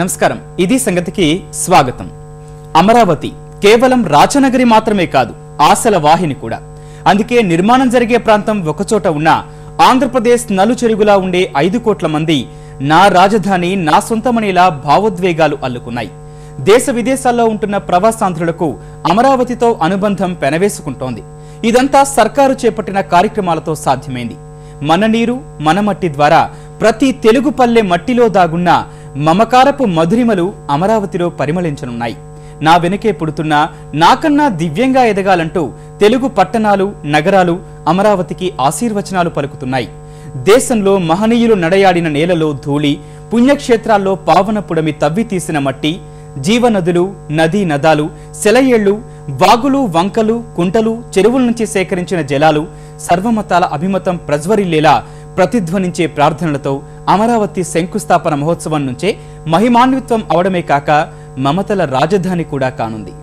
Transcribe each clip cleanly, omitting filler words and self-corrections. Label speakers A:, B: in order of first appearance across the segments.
A: నమస్కారం, ఇది సంగతికి స్వాగతం. అమరావతి కేవలం రాజనగరి మాత్రమే కాదు, ఆశల వాహిని కూడా. అందుకే నిర్మాణం జరిగే ప్రాంతం ఒకచోట ఉన్న ఆంధ్రప్రదేశ్ నలుచెరుగులా ఉండే 5 కోట్ల మంది నా రాజధాని నా సొంతమనేలా భావోద్వేగాలు అల్లుకున్నాయి. దేశ విదేశాల్లో ఉంటున్న ప్రవాసాంధ్రులకు అమరావతితో అనుబంధం పెనవేసుకుంటోంది. ఇదంతా సర్కారు చేపట్టిన కార్యక్రమాలతో సాధ్యమైంది. మన నీరు మన మట్టి ద్వారా ప్రతి తెలుగు పల్లె మట్టిలో దాగున్న మమకారపు మధురిమలు అమరావతిలో పరిమళించనున్నాయి. నా వెనుకే పుడుతున్న నాకన్నా దివ్యంగా ఎదగాలంటూ తెలుగు పట్టణాలు నగరాలు అమరావతికి ఆశీర్వచనాలు పలుకుతున్నాయి. దేశంలో మహనీయులు నడయాడిన నేలలో ధూళి, పుణ్యక్షేత్రాల్లో పావన పుడమి తవ్వి తీసిన మట్టి, జీవనదులు, నదీ నదాలు, సెలయేళ్లు, వాగులు, వంకలు, కుంటలు, చెరువుల నుంచి సేకరించిన జలాలు, సర్వమతాల అభిమతం ప్రజ్వరిల్లేలా ప్రతిధ్వనించే ప్రార్థనలతో అమరావతి శంకుస్థాపన మహోత్సవం నుంచే మహిమాన్వితం అవడమే కాక మమతల రాజధాని కూడా కానుంది.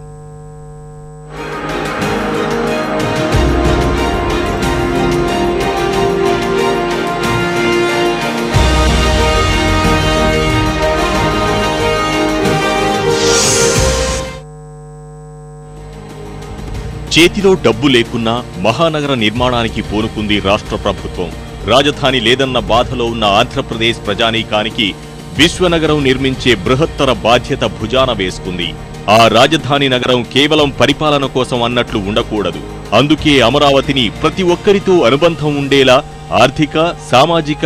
B: చేతిలో డబ్బు లేకున్నా మహానగర నిర్మాణానికి పూనుకుంది రాష్ట్ర ప్రభుత్వం. రాజధాని లేదన్న బాధలో ఉన్న ఆంధ్రప్రదేశ్ ప్రజానీకానికి విశ్వనగరం నిర్మించే బృహత్తర బాధ్యత భుజాన వేసుకుంది. ఆ రాజధాని నగరం కేవలం పరిపాలన కోసం అన్నట్లు ఉండకూడదు. అందుకే అమరావతిని ప్రతి ఒక్కరితో అనుబంధం ఉండేలా ఆర్థిక, సామాజిక,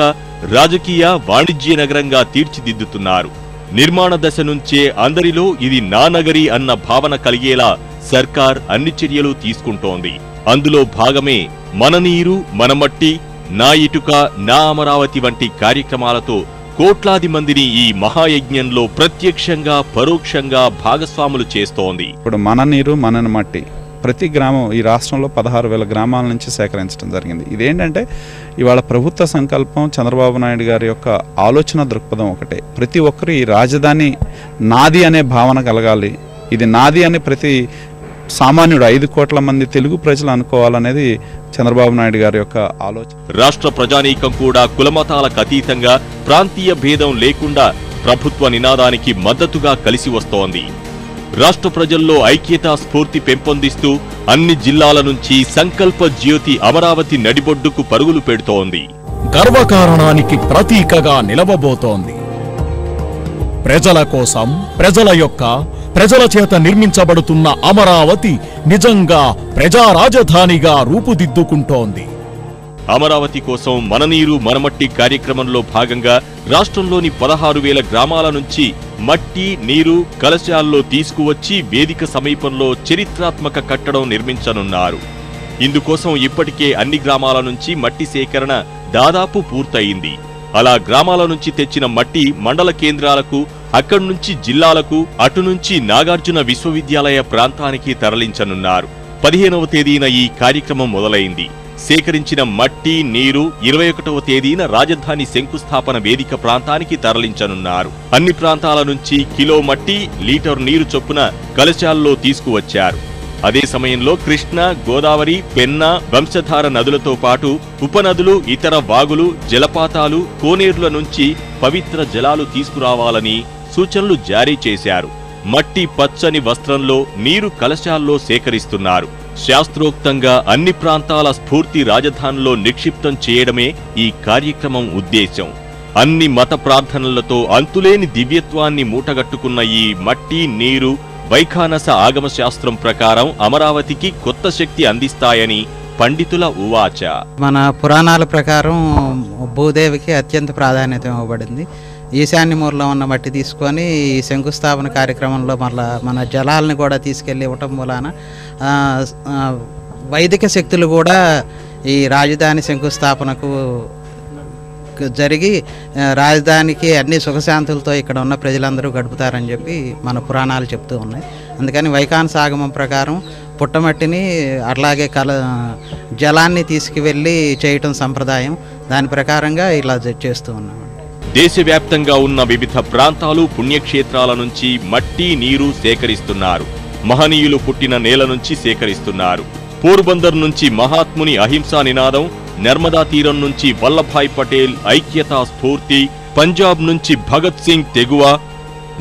B: రాజకీయ, వాణిజ్య నగరంగా తీర్చిదిద్దుతున్నారు. నిర్మాణ దశ నుంచే అందరిలో ఇది నా నగరి అన్న భావన కలిగేలా సర్కార్ అన్ని చర్యలు తీసుకుంటోంది. అందులో భాగమే మన నీరు మన మట్టి, నా ఇటుక నా అమరావతి వంటి కార్యక్రమాలతో కోట్లాది మందిని ఈ మహాయజ్ఞంలో ప్రత్యక్షంగా పరోక్షంగా భాగస్వాములు చేస్తోంది.
C: ఇప్పుడు మన నీరు మన మట్టి ప్రతి గ్రామం ఈ రాష్ట్రంలో 16,000 గ్రామాల నుంచి సేకరించడం జరిగింది. ఇదేంటంటే ఇవాళ ప్రభుత్వ సంకల్పం, చంద్రబాబు నాయుడు గారి యొక్క ఆలోచన దృక్పథం ఒకటే. ప్రతి ఒక్కరు ఈ రాజధాని నాది అనే భావన కలగాలి. ఇది నాది అని ప్రతి సామాన్యుడు 5 కోట్ల మంది తెలుగు ప్రజలు అనుకోవాలనేది చంద్రబాబు నాయుడు గారి యొక్క ఆలోచన.
B: రాష్ట్ర ప్రజానీకం కూడా కులమతాలకు అతీతంగా, ప్రాంతీయ భేదం లేకుండా ప్రభుత్వ నినాదానికి మద్దతుగా కలిసి వస్తోంది. రాష్ట్ర ప్రజల్లో ఐక్యతా స్ఫూర్తి పెంపొందిస్తూ అన్ని జిల్లాల నుంచి సంకల్ప జ్యోతి అమరావతి నడిబొడ్డుకు పరుగులు పెడుతోంది.
D: గర్వకారణానికి ప్రతీకగా నిలవబోతోంది. ప్రజల కోసం, ప్రజల చేత నిర్మించబడుతున్న అమరావతి నిజంగా ప్రజా రాజధానిగా రూపుదిద్దుకుంటోంది.
B: అమరావతి కోసం మన నీరు మనమట్టి కార్యక్రమంలో భాగంగా రాష్ట్రంలోని 16,000 గ్రామాల నుంచి మట్టి, నీరు కలశాల్లో తీసుకువచ్చి వేదిక సమీపంలో చరిత్రాత్మక కట్టడం నిర్మించనున్నారు. ఇందుకోసం ఇప్పటికే అన్ని గ్రామాల నుంచి మట్టి సేకరణ దాదాపు పూర్తయింది. అలా గ్రామాల నుంచి తెచ్చిన మట్టి మండల కేంద్రాలకు, అక్కడి నుంచి జిల్లాలకు, అటు నుంచి నాగార్జున విశ్వవిద్యాలయ ప్రాంతానికి తరలించనున్నారు. 15వ తేదీన ఈ కార్యక్రమం మొదలైంది. సేకరించిన మట్టి, నీరు 21వ తేదీన రాజధాని శంకుస్థాపన వేదిక ప్రాంతానికి తరలించనున్నారు. అన్ని ప్రాంతాల నుంచి కిలో మట్టి, లీటర్ నీరు చొప్పున కలశాల్లో తీసుకువచ్చారు. అదే సమయంలో కృష్ణ, గోదావరి, పెన్నా, వంశధార నదులతో పాటు ఉపనదులు, ఇతర వాగులు, జలపాతాలు, కోనేరుల నుంచి పవిత్ర జలాలు తీసుకురావాలని సూచనలు జారీ చేశారు. మట్టి పచ్చని వస్త్రంలో నీరు కలశాల్లో సేకరిస్తున్నారు. శాస్త్రోక్తంగా అన్ని ప్రాంతాల స్ఫూర్తి రాజధానిలో నిక్షిప్తం చేయడమే ఈ కార్యక్రమం ఉద్దేశం. అన్ని మత ప్రార్థనలతో అంతులేని దివ్యత్వాన్ని మూటగట్టుకున్న ఈ మట్టి, నీరు వైఖానస ఆగమ శాస్త్రం ప్రకారం అమరావతికి కొత్త శక్తి అందిస్తాయని పండితుల ఉవాచ.
E: మన పురాణాల ప్రకారం భూదేవికి అత్యంత ప్రాధాన్యత ఇవ్వబడింది. ఈశాన్య మూలలో ఉన్న మట్టి తీసుకొని ఈ శంకుస్థాపన కార్యక్రమంలో మన జలాలను కూడా తీసుకెళ్ళి ఇవ్వటం మూలాన వైదిక శక్తులు కూడా ఈ రాజధాని శంకుస్థాపనకు జరిగి రాజధానికి అన్ని సుఖశాంతులతో ఇక్కడ ఉన్న ప్రజలందరూ గడుపుతారని చెప్పి మన పురాణాలు చెప్తూ ఉన్నాయి. అందుకని వైఖానస ఆగమం ప్రకారం పుట్టమట్టిని అట్లాగే జలాన్ని తీసుకువెళ్ళి చేయటం సంప్రదాయం. దాని ప్రకారంగా ఇలా చేస్తూ ఉన్నామండి.
B: దేశవ్యాప్తంగా ఉన్న వివిధ ప్రాంతాలు, పుణ్యక్షేత్రాల నుంచి మట్టి, నీరు సేకరిస్తున్నారు. మహనీయులు పుట్టిన నేల నుంచి సేకరిస్తున్నారు. పోర్బందర్ నుంచి మహాత్ముని అహింసా నినాదం, నర్మదా తీరం నుంచి వల్లభాయ్ పటేల్ ఐక్యతా స్ఫూర్తి, పంజాబ్ నుంచి భగత్ సింగ్ తెగువ,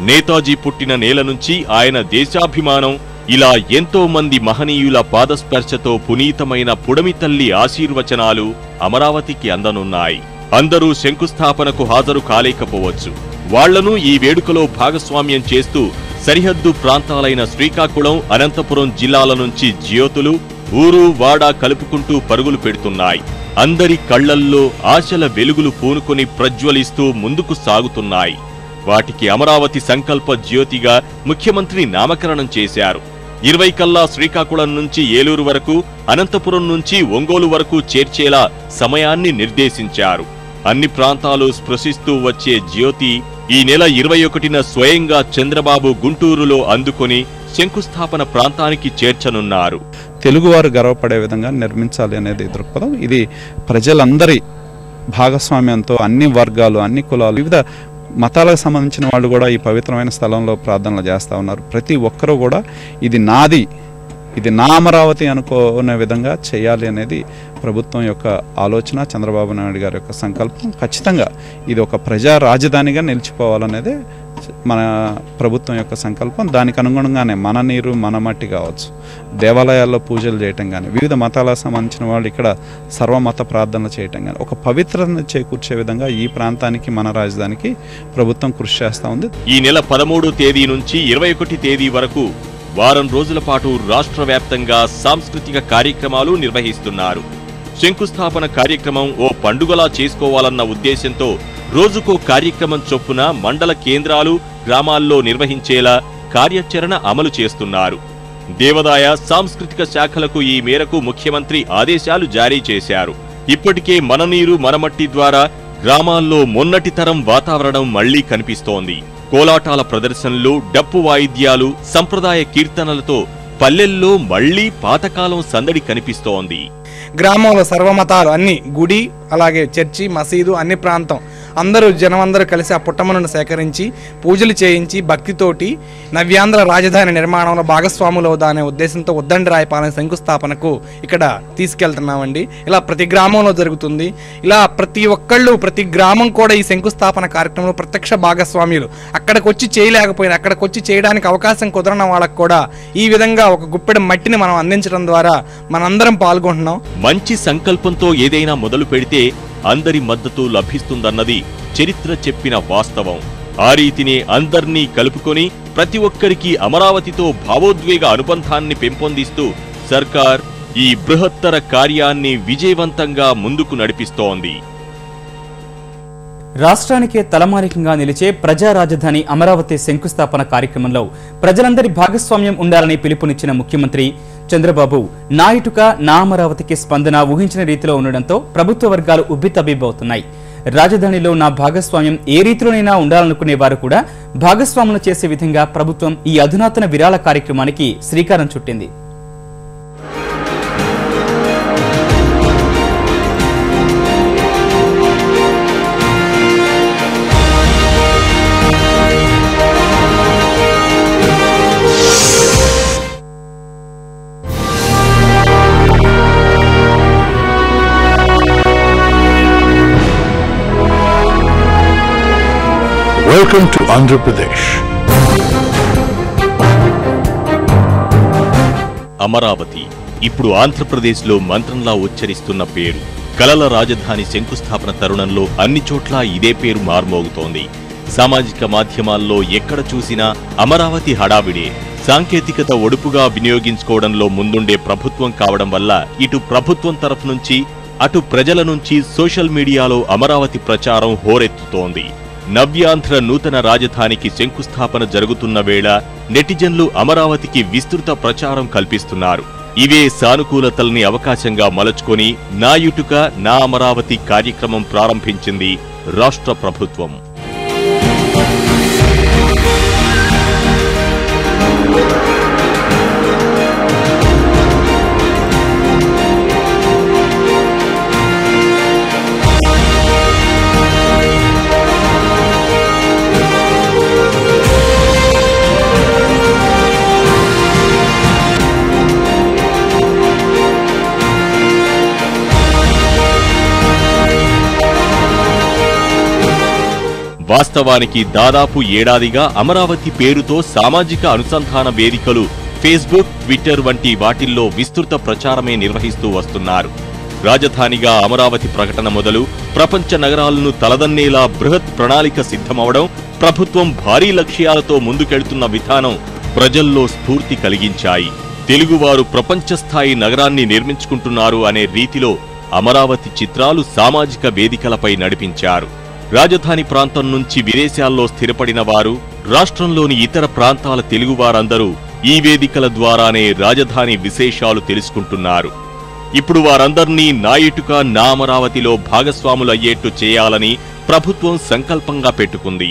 B: నేతాజీ పుట్టిన నేల నుంచి ఆయన దేశాభిమానం, ఇలా ఎంతో మంది మహనీయుల పాదస్పర్శతో పునీతమైన పుడమి తల్లి ఆశీర్వచనాలు అమరావతికి అందనున్నాయి. అందరూ శంకుస్థాపనకు హాజరు కాలేకపోవచ్చు. వాళ్లను ఈ వేడుకలో భాగస్వామ్యం చేస్తూ సరిహద్దు ప్రాంతాలైన శ్రీకాకుళం, అనంతపురం జిల్లాల నుంచి జ్యోతులు ఊరు వాడ కలుపుకుంటూ పరుగులు పెడుతున్నాయి. అందరి కళ్లల్లో ఆశల వెలుగులు పూనుకొని ప్రజ్వలిస్తూ ముందుకు సాగుతున్నాయి. వాటికి అమరావతి సంకల్ప జ్యోతిగా ముఖ్యమంత్రి నామకరణం చేశారు. 20 కల్లా శ్రీకాకుళం నుంచి ఏలూరు వరకు, అనంతపురం నుంచి ఒంగోలు వరకు చేర్చేలా సమయాన్ని నిర్దేశించారు. అన్ని ప్రాంతాలు స్పృశిస్తూ వచ్చే జ్యోతి ఈ నెల 21న స్వయంగా చంద్రబాబు గుంటూరులో అందుకొని శంకుస్థాపన ప్రాంతానికి చేర్చనున్నారు.
C: తెలుగువారు గర్వపడే విధంగా నిర్మించాలి అనేది దృక్పథం. ఇది ప్రజలందరి భాగస్వామ్యంతో అన్ని వర్గాలు, అన్ని కులాలు, వివిధ మతాలకు సంబంధించిన వాళ్ళు కూడా ఈ పవిత్రమైన స్థలంలో ప్రార్థనలు చేస్తూ ఉన్నారు. ప్రతి ఒక్కరూ కూడా ఇది నాది, ఇది నా అమరావతి అనుకునే విధంగా చేయాలి అనేది ప్రభుత్వం యొక్క ఆలోచన, చంద్రబాబు నాయుడు గారి యొక్క సంకల్పం. ఖచ్చితంగా ఇది ఒక ప్రజా రాజధానిగా నిలిచిపోవాలనేదే మన ప్రభుత్వం యొక్క సంకల్పం. దానికి అనుగుణంగానే మన నీరు మన మట్టి కావచ్చు, దేవాలయాల్లో పూజలు చేయటం కానీ, వివిధ మతాలకు సంబంధించిన వాళ్ళు ఇక్కడ సర్వమత ప్రార్థనలు చేయటం కానీ ఒక పవిత్రతను చేకూర్చే విధంగా ఈ ప్రాంతానికి, మన రాజధానికి ప్రభుత్వం కృషి చేస్తూ ఉంది.
B: ఈ నెల 13వ తేదీ నుంచి 21 తేదీ వరకు వారం రోజుల పాటు రాష్ట్ర వ్యాప్తంగా సాంస్కృతిక కార్యక్రమాలు నిర్వహిస్తున్నారు. శంకుస్థాపన కార్యక్రమం ఓ పండుగలా చేసుకోవాలన్న ఉద్దేశంతో రోజుకో కార్యక్రమం చొప్పున మండల కేంద్రాలు, గ్రామాల్లో నిర్వహించేలా కార్యాచరణ అమలు చేస్తున్నారు. దేవాదాయ, సాంస్కృతిక శాఖలకు ఈ మేరకు ముఖ్యమంత్రి ఆదేశాలు జారీ చేశారు. ఇప్పటికే మన నీరు మనమట్టి ద్వారా గ్రామాల్లో మొన్నటి తరం వాతావరణం మళ్లీ కనిపిస్తోంది. కోలాటాల ప్రదర్శనలు, డప్పు వాయిద్యాలు, సంప్రదాయ కీర్తనలతో పల్లెల్లో మళ్లీ పాతకాలం సందడి కనిపిస్తోంది.
F: గ్రామంలో సర్వమతాలు అన్ని, గుడి అలాగే చర్చి, మసీదు, అన్ని ప్రాంతం జనమందరూ కలిసి ఆ పుట్టమను సేకరించి పూజలు చేయించి భక్తితోటి నవ్యాంధ్ర రాజధాని నిర్మాణంలో భాగస్వాములు అవుదానే ఉద్దేశంతో ఉద్దండి రాయపాలెం శంకుస్థాపనకు ఇక్కడ తీసుకెళ్తున్నామండి. ఇలా ప్రతి గ్రామంలో జరుగుతుంది. ఇలా ప్రతి ఒక్కళ్ళు, ప్రతి గ్రామం కూడా ఈ శంకుస్థాపన కార్యక్రమంలో ప్రత్యక్ష భాగస్వామ్యులు. అక్కడికి వచ్చి చేయలేకపోయినా, అక్కడికి వచ్చి చేయడానికి అవకాశం కుదరన వాళ్ళకు కూడా ఈ విధంగా ఒక గుప్పెడు మట్టిని మనం అందించడం ద్వారా మనందరం పాల్గొంటున్నాం.
B: మంచి సంకల్పంతో ఏదైనా మొదలు పెడితే అందరి మద్దతు లభిస్తుందన్నది చరిత్ర చెప్పిన వాస్తవం. ఆ రీతిని అందర్నీ కలుపుకొని ప్రతి ఒక్కరికి అమరావతితో భావోద్వేగ అనుబంధాన్ని పెంపొందిస్తూ సర్కార్ ఈ బృహత్తర కార్యాన్ని విజయవంతంగా ముందుకు నడిపిస్తోంది.
A: రాష్ట్రానికే తలమానికంగా నిలిచే ప్రజా రాజధాని అమరావతి శంకుస్థాపన కార్యక్రమంలో ప్రజలందరి భాగస్వామ్యం ఉండాలని పిలుపునిచ్చిన ముఖ్యమంత్రి చంద్రబాబు నా ఇటుక నా అమరావతికి స్పందన ఊహించిన రీతిలో ఉండడంతో ప్రభుత్వ వర్గాలు ఉబ్బితబ్బిబ్బవుతున్నాయి. రాజధానిలో నా భాగస్వామ్యం ఏ రీతిలోనైనా ఉండాలనుకునే వారు కూడా భాగస్వాములు చేసే విధంగా ప్రభుత్వం ఈ అధునాతన విరాళ కార్యక్రమానికి శ్రీకారం చుట్టింది.
G: Welcome to Andhra Pradesh.
B: Amaravati ఇప్పుడు ఆంధ్రప్రదేశ్లో మంత్రంలా ఉచ్చరిస్తున్న పేరు. కలల రాజధాని శంకుస్థాపన తరుణంలో అన్ని చోట్ల ఇదే పేరు మార్మోగుతోంది. సామాజిక మాధ్యమాల్లో ఎక్కడ చూసినా అమరావతి హడావిడే. సాంకేతికత ఒడుపుగా వినియోగించుకోవడంలో ముందుండే ప్రభుత్వం కావడం వల్ల ఇటు ప్రభుత్వం తరఫు నుంచి, అటు ప్రజల నుంచి సోషల్ మీడియాలో అమరావతి ప్రచారం హోరెత్తుతోంది. నవ్యాంధ్ర నూతన రాజధానికి శంకుస్థాపన జరుగుతున్న వేళ నెటిజన్లు అమరావతికి విస్తృత ప్రచారం కల్పిస్తున్నారు. ఇవే సానుకూలతల్ని అవకాశంగా మలుచుకొని నా ఇటుక నా అమరావతి కార్యక్రమం ప్రారంభించింది రాష్ట్ర ప్రభుత్వం. వాస్తవానికి దాదాపు ఏడాదిగా అమరావతి పేరుతో సామాజిక అనుసంధాన వేదికలు ఫేస్బుక్, ట్విట్టర్ వంటి వాటిల్లో విస్తృత ప్రచారమే నిర్వహిస్తూ వస్తున్నారు. రాజధానిగా అమరావతి ప్రకటన మొదలు ప్రపంచ నగరాలను తలదన్నేలా బృహత్ ప్రణాళిక సిద్ధమవడం, ప్రభుత్వం భారీ లక్ష్యాలతో ముందుకెళ్తున్న విధానం ప్రజల్లో స్ఫూర్తి కలిగించాయి. తెలుగువారు ప్రపంచ స్థాయి నగరాన్ని నిర్మించుకుంటున్నారు అనే రీతిలో అమరావతి చిత్రాలు సామాజిక వేదికలపై నడిపించారు. రాజధాని ప్రాంతం నుంచి విదేశాల్లో స్థిరపడిన వారు, రాష్ట్రంలోని ఇతర ప్రాంతాల తెలుగువారందరూ ఈ వేదికల ద్వారానే రాజధాని విశేషాలు తెలుసుకుంటున్నారు. ఇప్పుడు వారందర్నీ నా ఇటుక నా అమరావతిలో భాగస్వాములు అయ్యేట్టు చేయాలని ప్రభుత్వం సంకల్పంగా పెట్టుకుంది.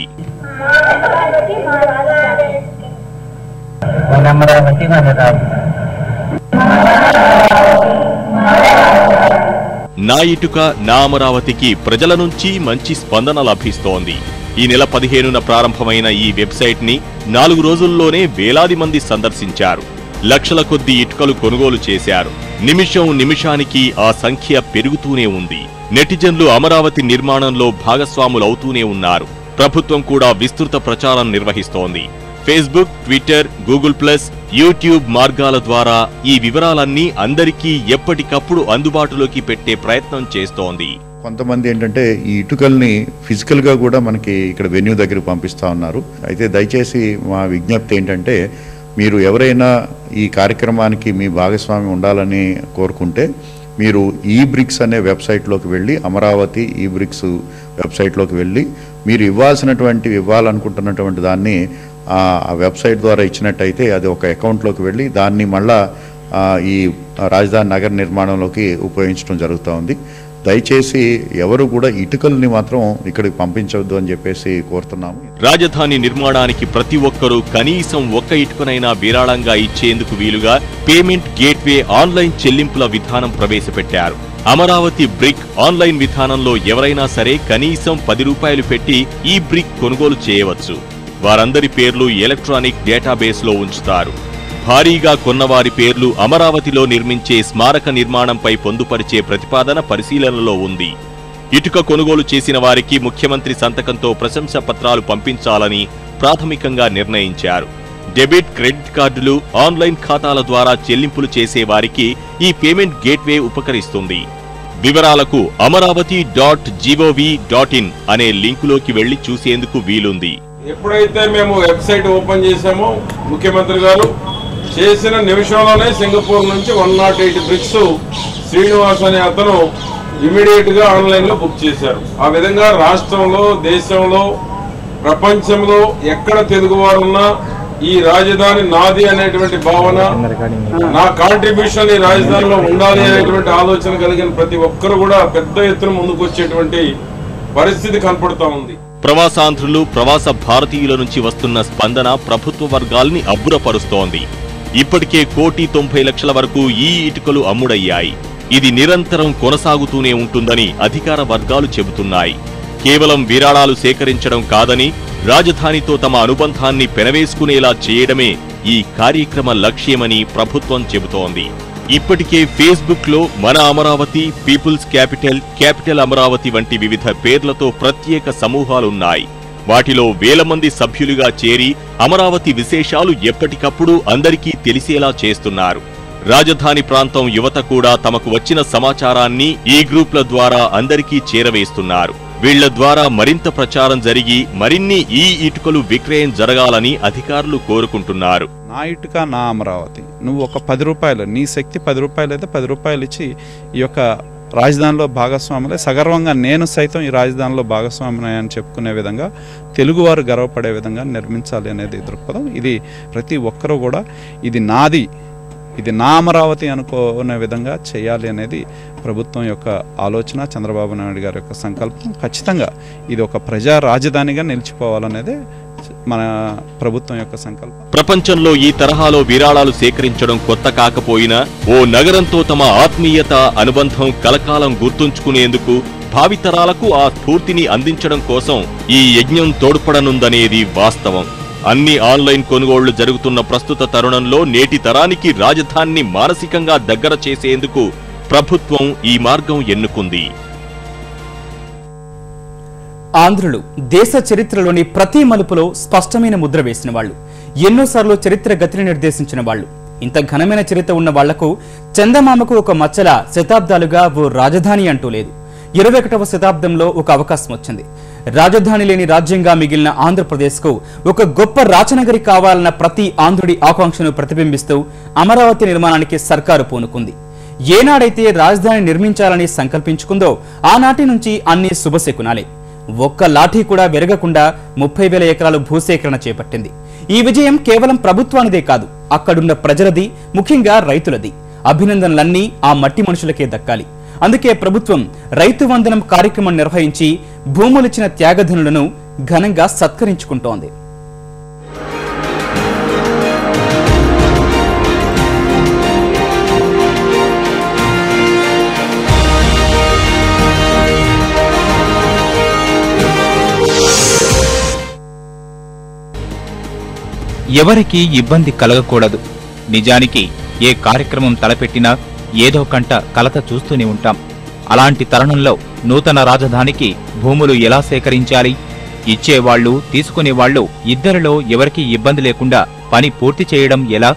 B: నా ఇటుక నా అమరావతికి ప్రజల నుంచి మంచి స్పందన లభిస్తోంది. ఈ నెల 15న ప్రారంభమైన ఈ వెబ్సైట్ ని 4 రోజుల్లోనే వేలాది మంది సందర్శించారు. లక్షల కొద్దీ ఇటుకలు కొనుగోలు చేశారు. నిమిషం నిమిషానికి ఆ సంఖ్య పెరుగుతూనే ఉంది. నెటిజన్లు అమరావతి నిర్మాణంలో భాగస్వాములవుతూనే ఉన్నారు. ప్రభుత్వం కూడా విస్తృత ప్రచారం నిర్వహిస్తోంది. Facebook, Twitter, Google plus, YouTube మార్గాల ద్వారా ఈ వివరాలన్నీ అందరికీ ఎప్పటికప్పుడు అందుబాటులోకి పెట్టే ప్రయత్నం చేస్తోంది.
H: కొంతమంది ఏంటంటే ఈ ఇటుకల్ని ఫిజికల్గా కూడా మనకి ఇక్కడ వెన్యూ దగ్గర పంపిస్తూ ఉన్నారు. అయితే దయచేసి మా విజ్ఞప్తి ఏంటంటే, మీరు ఎవరైనా ఈ కార్యక్రమానికి మీ భాగస్వామి ఉండాలని కోరుకుంటే మీరు ఈ బ్రిక్స్ అనే వెబ్సైట్లోకి వెళ్ళి, అమరావతి ఈ బ్రిక్స్ వెబ్సైట్లోకి వెళ్ళి మీరు ఇవ్వాలనుకుంటున్నటువంటి దాన్ని ఆ వెబ్సైట్ ద్వారా ఇచ్చినట్టయితే అది ఒక అకౌంట్లోకి వెళ్ళి దాన్ని మళ్ళా ఈ రాజధాని నగర నిర్మాణంలోకి ఉపయోగించడం జరుగుతూ ఉంది. దయచేసి ఎవరు కూడా ఇటుకల్ని మాత్రం ఇక్కడికి పంపించవద్దు అని చెప్పేసి కోరుతున్నాము.
B: రాజధాని నిర్మాణానికి ప్రతి ఒక్కరూ కనీసం ఒక్క ఇటుకనైనా విరాళంగా ఇచ్చేందుకు వీలుగా పేమెంట్ గేట్వే ఆన్లైన్ చెల్లింపుల విధానం ప్రవేశపెట్టారు. అమరావతి బ్రిక్ ఆన్లైన్ విధానంలో ఎవరైనా సరే కనీసం 10 రూపాయలు పెట్టి ఈ బ్రిక్ కొనుగోలు చేయవచ్చు. వారందరి పేర్లు ఎలక్ట్రానిక్ డేటాబేస్లో ఉంచుతారు. భారీగా కొన్నవారి పేర్లు అమరావతిలో నిర్మించే స్మారక నిర్మాణంపై పొందుపరిచే ప్రతిపాదన పరిశీలనలో ఉంది. ఇటుక కొనుగోలు చేసిన వారికి ముఖ్యమంత్రి సంతకంతో ప్రశంసా పత్రాలు పంపించాలని ప్రాథమికంగా నిర్ణయించారు. డెబిట్, క్రెడిట్ కార్డులు, ఆన్లైన్ ఖాతాల ద్వారా చెల్లింపులు చేసే వారికి ఈ పేమెంట్ గేట్వే ఉపకరిస్తుంది. వివరాలకు amravati.gov.in అనే లింకులోకి వెళ్లి చూసేందుకు వీలుంది.
I: ఎప్పుడైతే మేము వెబ్సైట్ ఓపెన్ చేశామో ముఖ్యమంత్రి గారు చేసిన నిమిషంలోనే సింగపూర్ నుంచి 108 బ్రిక్స్ శ్రీనివాస్ అనే అతను ఇమీడియట్ గా ఆన్లైన్ లో బుక్ చేశారు. ఆ విధంగా రాష్ట్రంలో, దేశంలో, ప్రపంచంలో ఎక్కడ తెలుగువారున్నా ఈ రాజధాని నాది అనేటువంటి భావన, నా కాంట్రిబ్యూషన్ ఈ రాజధానిలో ఉండాలి అనేటువంటి ఆలోచన కలిగిన ప్రతి ఒక్కరు కూడా పెద్ద ఎత్తున ముందుకు వచ్చేటువంటి పరిస్థితి కనపడుతూ ఉంది.
B: ప్రవాసాంధ్రులు, ప్రవాస భారతీయుల నుంచి వస్తున్న స్పందన ప్రభుత్వ వర్గాల్ని అబ్బురపరుస్తోంది. ఇప్పటికే 1,90,00,000 వరకు ఈ ఇటుకలు అమ్ముడయ్యాయి. ఇది నిరంతరం కొనసాగుతూనే ఉంటుందని అధికార వర్గాలు చెబుతున్నాయి. కేవలం విరాళాలు సేకరించడం కాదని, రాజధానితో తమ అనుబంధాన్ని పెనవేసుకునేలా చేయడమే ఈ కార్యక్రమ లక్ష్యమని ప్రభుత్వం చెబుతోంది. ఇప్పటికే ఫేస్బుక్ లో మన Amaravati, peoples capital, capital Amaravati వంటి వివిధ పేర్లతో ప్రత్యేక సమూహాలున్నాయి. వాటిలో వేల మంది సభ్యులుగా చేరి అమరావతి విశేషాలు ఎప్పటికప్పుడు అందరికీ తెలిసేలా చేస్తున్నారు. రాజధాని ప్రాంతం యువత కూడా తమకు వచ్చిన సమాచారాన్ని ఈ గ్రూప్ల ద్వారా అందరికీ చేరవేస్తున్నారు. వీళ్ల ద్వారా మరింత ప్రచారం జరిగి మరిన్ని ఈ ఇటుకలు విక్రయం జరగాలని అధికారులు కోరుకుంటున్నారు.
C: నా ఇటుక నా అమరావతి, నువ్వు ఒక 10 రూపాయలు, నీ శక్తి 10 రూపాయలు అయితే 10 రూపాయలు ఇచ్చి ఈ యొక్క రాజధానిలో భాగస్వాములే, సగర్వంగా నేను సైతం ఈ రాజధానిలో భాగస్వామిని అని చెప్పుకునే విధంగా, తెలుగువారు గర్వపడే విధంగా నిర్మించాలి అనేది దృక్పథం. ఇది ప్రతి ఒక్కరూ కూడా ఇది నాది, ఇది నా అమరావతి అనుకునే విధంగా చేయాలి అనేది ప్రభుత్వం యొక్క ఆలోచన, చంద్రబాబు నాయుడు గారి యొక్క సంకల్పం. ఖచ్చితంగా ఇది ఒక ప్రజా రాజధానిగా నిలిచిపోవాలనేదే మన ప్రభుత్వం యొక్క సంకల్పం.
B: ప్రపంచంలో ఈ తరహాలో విరాళాలు సేకరించడం కొత్త కాకపోయినా ఓ నగరంతో తమ ఆత్మీయత, అనుబంధం కలకాలం గుర్తుంచుకునేందుకు, భావితరాలకు ఆ స్ఫూర్తిని అందించడం కోసం ఈ యజ్ఞం తోడ్పడనుందనేది వాస్తవం. అన్ని ఆన్లైన్ కొనుగోళ్లు జరుగుతున్న ప్రస్తుత తరుణంలో నేటి తరానికి రాజధానిని మానసికంగా దగ్గర చేసేందుకు ప్రభుత్వం ఈ మార్గం ఎన్నుకుంది.
A: ఆంధ్రులు దేశ చరిత్రలోని ప్రతి మలుపులో స్పష్టమైన ముద్ర వేసిన వాళ్ళు, ఎన్నోసార్లు చరిత్ర గతిని నిర్దేశించిన వాళ్ళు. ఇంత ఘనమైన చరిత్ర ఉన్న వాళ్లకు చందమామకు ఒక మచ్చల శతాబ్దాలుగా ఓ రాజధాని అంటూ లేదు. 21వ శతాబ్దంలో ఒక అవకాశం వచ్చింది. రాజధాని లేని రాజ్యంగా మిగిలిన ఆంధ్రప్రదేశ్కు ఒక గొప్ప రాచనగరి కావాలన్న ప్రతి ఆంధ్రుడి ఆకాంక్షను ప్రతిబింబిస్తూ అమరావతి నిర్మాణానికి సర్కారు పూనుకుంది. ఏనాడైతే రాజధాని నిర్మించాలని సంకల్పించుకుందో ఆనాటి నుంచి అన్ని శుభశకునాలే. ఒక్క లాఠీ కూడా వెరగకుండా 30,000 ఎకరాలు భూసేకరణ చేపట్టింది. ఈ విజయం కేవలం ప్రభుత్వానిదే కాదు, అక్కడున్న ప్రజలది, ముఖ్యంగా రైతులది. అభినందనలన్నీ ఆ మట్టి మనుషులకే దక్కాలి. అందుకే ప్రభుత్వం రైతు వందనం కార్యక్రమం నిర్వహించి భూములిచ్చిన త్యాగధనులను ఘనంగా సత్కరించుకుంటోంది.
J: ఎవరికీ ఇబ్బంది కలగకూడదు. నిజానికి ఏ కార్యక్రమం తలపెట్టినా ఏదో కంట కలత చూస్తూనే ఉంటాం. అలాంటి తరుణంలో నూతన రాజధానికి భూములు ఎలా సేకరించాలి, ఇచ్చేవాళ్లు తీసుకునేవాళ్లు ఇద్దరిలో ఎవరికీ ఇబ్బంది లేకుండా పని పూర్తి చేయడం ఎలా?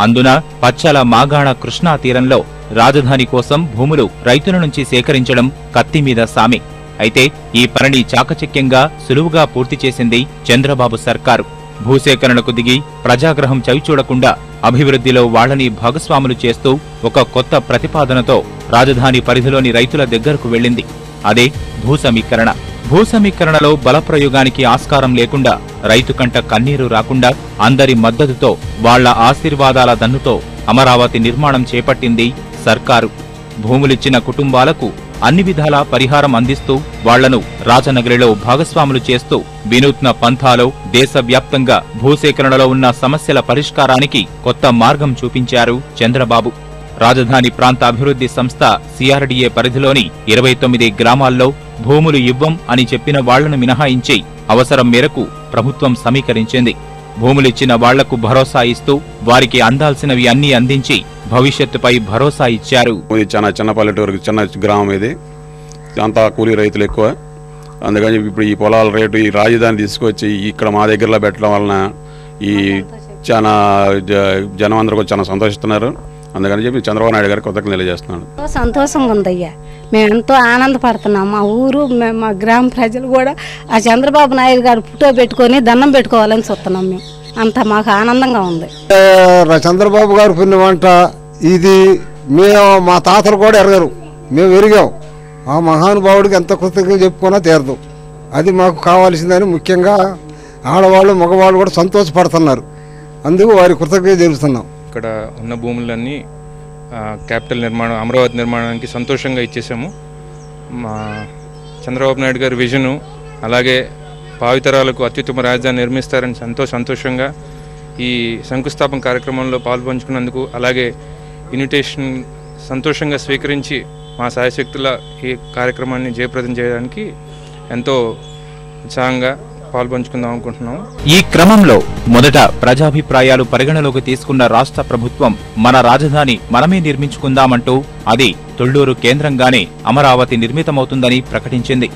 J: అందున పచ్చల మాగాణ కృష్ణా తీరంలో రాజధాని కోసం భూములు రైతుల నుంచి సేకరించడం కత్తిమీద సామి. అయితే ఈ పనిని చాకచక్యంగా సులువుగా పూర్తి చేసింది చంద్రబాబు సర్కారు. భూసేకరణకు దిగి ప్రజాగ్రహం చవిచూడకుండా అభివృద్ధిలో వాళ్లని భాగస్వాములు చేస్తూ ఒక కొత్త ప్రతిపాదనతో రాజధాని పరిధిలోని రైతుల దగ్గరకు వెళ్ళింది. అదే భూసమీకరణ. భూసమీకరణలో బలప్రయోగానికి ఆస్కారం లేకుండా, రైతు కంట కన్నీరు రాకుండా, అందరి మద్దతుతో, వాళ్ల ఆశీర్వాదాల దన్నుతో అమరావతి నిర్మాణం చేపట్టింది సర్కారు. భూములిచ్చిన కుటుంబాలకు అన్ని విధాలా పరిహారం అందిస్తూ వాళ్లను రాజనగరిలో భాగస్వాములు చేస్తూ వినూత్న పంథాలో దేశవ్యాప్తంగా భూసేకరణలో ఉన్న సమస్యల పరిష్కారానికి కొత్త మార్గం చూపించారు చంద్రబాబు. రాజధాని ప్రాంత అభివృద్ధి సంస్థ సిఆర్డీఏ పరిధిలోని 29 గ్రామాల్లో భూములు ఇవ్వం అని చెప్పిన వాళ్లను మినహాయించి అవసరం మేరకు ప్రభుత్వం సమీకరించింది. భూములిచ్చిన వాళ్లకు భరోసా ఇస్తూ వారికి అందాల్సినవి అన్నీ అందించి భవిష్యత్తుపై భరోసా ఇచ్చారు.
K: ఇది చాలా చిన్న పల్లెటూరు, చిన్న గ్రామం. ఇది అంతా కూలీ రైతులు ఎక్కువ. అందుకని ఇప్పుడు ఈ పొలాల రేటు, ఈ రాజధాని తీసుకొచ్చి ఇక్కడ మా దగ్గరలో పెట్టడం వలన ఈ చాలా జనం అందరూ చాలా సంతోషిస్తున్నారు. అందుకని చెప్పి చంద్రబాబు నాయుడు గారికి కృతజ్ఞతలు తెలియజేస్తున్నాను.
L: సంతోషంగా ఉందయ్యా, మేము ఎంతో ఆనందపడుతున్నాం. మా ఊరు, మా గ్రామ ప్రజలు కూడా ఆ చంద్రబాబు నాయుడు గారు ఫోటో పెట్టుకొని దండం పెట్టుకోవాలని చూస్తున్నాం. మేము అంత మాకు ఆనందంగా ఉంది.
M: చంద్రబాబు గారు పుణ్యమంట ఇది. మేము మా తాతలు కూడా ఎరగరు, మేము ఎరిగాం. ఆ మహానుభావుడికి ఎంత కృతజ్ఞతలు చెప్పుకున్నా తీరదు. అది మాకు కావాల్సిందని ముఖ్యంగా ఆడవాళ్ళు మగవాళ్ళు కూడా సంతోషపడుతున్నారు. అందుకు వారి కృతజ్ఞత తెలుస్తున్నాం.
N: ఇక్కడ ఉన్న భూములన్నీ క్యాపిటల్ నిర్మాణం, అమరావతి నిర్మాణానికి సంతోషంగా ఇచ్చేసాము. మా చంద్రబాబు నాయుడు గారి విజను, అలాగే భావితరాలకు అత్యుత్తమ రాజధాని నిర్మిస్తారని సంతోషంగా ఈ శంకుస్థాపన కార్యక్రమంలో పాల్పంచుకున్నందుకు, అలాగే ఇన్విటేషన్ సంతోషంగా స్వీకరించి మా సాయశక్తుల ఈ కార్యక్రమాన్ని జయప్రదం చేయడానికి ఎంతో ఉత్సాహంగా పాల్పంచుకుందాం అనుకుంటున్నాం.
J: ఈ క్రమంలో మొదట ప్రజాభిప్రాయాలు పరిగణలోకి తీసుకున్న రాష్ట్ర ప్రభుత్వం మన రాజధాని మనమే నిర్మించుకుందామంటూ అది తొళ్లూరు కేంద్రంగానే అమరావతి నిర్మితమవుతుందని ప్రకటించింది.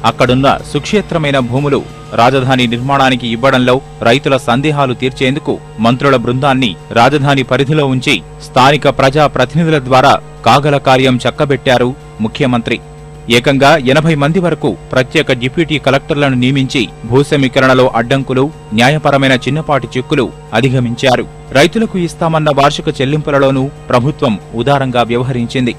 J: అక్కడున్న సుక్షేత్రమైన భూములు రాజధాని నిర్మాణానికి ఇవ్వడంలో రైతుల సందేహాలు తీర్చేందుకు మంత్రుల బృందాన్ని రాజధాని పరిధిలో ఉంచి స్థానిక ప్రజా ప్రతినిధుల ద్వారా కాగల కార్యం చక్కబెట్టారు ముఖ్యమంత్రి. ఏకంగా 80 మంది వరకు ప్రత్యేక డిప్యూటీ కలెక్టర్లను నియమించి భూసమీకరణలో అడ్డంకులు, న్యాయపరమైన చిన్నపాటి చిక్కులు అధిగమించారు. రైతులకు ఇస్తామన్న వార్షిక చెల్లింపులలోనూ ప్రభుత్వం ఉదారంగా వ్యవహరించింది.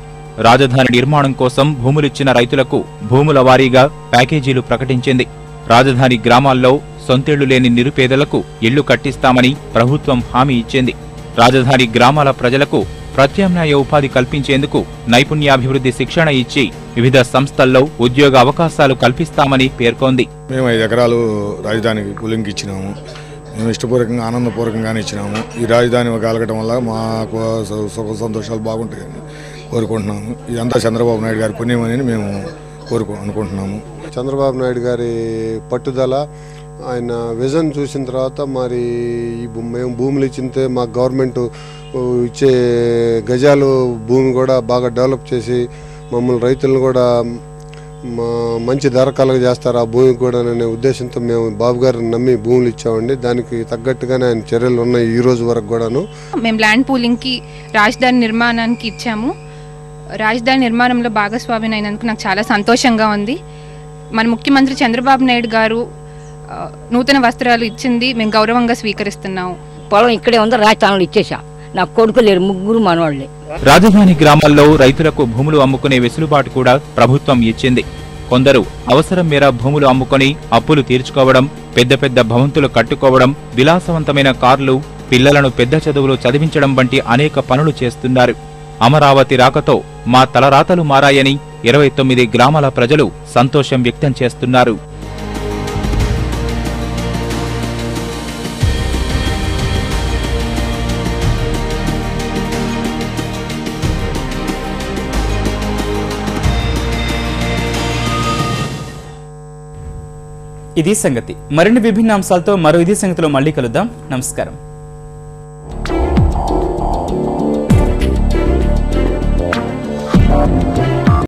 J: రాజధాని నిర్మాణం కోసం భూములిచ్చిన రైతులకు భూముల వారీగా ప్యాకేజీలు ప్రకటించింది. రాజధాని గ్రామాల్లో సొంతిళ్లు లేని నిరుపేదలకు ఇళ్లు కట్టిస్తామని ప్రభుత్వం హామీ ఇచ్చింది. రాజధాని గ్రామాల ప్రజలకు ప్రత్యామ్నాయ ఉపాధి కల్పించేందుకు నైపుణ్యాభివృద్ధి శిక్షణ ఇచ్చి వివిధ సంస్థల్లో ఉద్యోగ అవకాశాలు కల్పిస్తామని పేర్కొంది.
O: మేము 5 ఎకరాలు రాజధానికి కూలింగ్కి ఇచ్చినాము. మేము ఇష్టపూర్వకంగా, ఆనందపూర్వకంగానే ఇచ్చినాము. ఈ రాజధాని కలగడం వల్ల మాకు సుఖ సంతోషాలు బాగుంటాయని కోరుకుంటున్నాము. ఇదంతా చంద్రబాబు నాయుడు గారి పుణ్యమని మేము అనుకుంటున్నాము.
P: చంద్రబాబు నాయుడు గారి పట్టుదల, ఆయన విజన్ చూసిన తర్వాత మరి మేము భూములు ఇచ్చితే మా గవర్నమెంట్ ఇచ్చే గజాలు భూమి కూడా బాగా డెవలప్ చేసి మమ్మల్ని రైతులను కూడా మంచి ధర కలగజేస్తారు ఆ భూమికి కూడా అనే ఉద్దేశంతో మేము బాబు గారిని నమ్మి భూములు ఇచ్చామండి. దానికి తగ్గట్టుగానే ఆయన చర్యలు ఉన్నాయి ఈ రోజు వరకు కూడాను.
Q: మేము ల్యాండ్ పూలింగ్కి రాజధాని నిర్మాణానికి ఇచ్చాము. రాజధాని నిర్మాణంలో భాగస్వామిని అయినందుకు నాకు చాలా సంతోషంగా ఉంది. మన ముఖ్యమంత్రి చంద్రబాబు నాయుడు గారు నూతన వస్త్రాలు ఇచ్చింది మేము గౌరవంగా స్వీకరిస్తున్నాము.
R: పొలం ఇక్కడే ఉంది, రాజధానిలో ఇచ్చేసా. నాకు కొడుకు లేరు, ముగ్గురు మనవాళ్లే.
J: రాజధాని గ్రామాల్లో రైతులకు భూములు అమ్ముకునే వెసులుబాటు కూడా ప్రభుత్వం ఇచ్చింది. కొందరు అవసరం మేర భూములు అమ్ముకొని అప్పులు తీర్చుకోవడం, పెద్ద పెద్ద భవంతులు కట్టుకోవడం, విలాసవంతమైన కార్లు, పిల్లలను పెద్ద చదువులు చదివించడం వంటి అనేక పనులు చేస్తున్నారు. అమరావతి రాకతో మా తలరాతలు మారాయని 29 గ్రామాల ప్రజలు సంతోషం వ్యక్తం చేస్తున్నారు.
A: ఇది సంగతి. మరిన్ని విభిన్న అంశాలతో మరో ఇది సంగతిలో మళ్ళీ కలుద్దాం. నమస్కారం.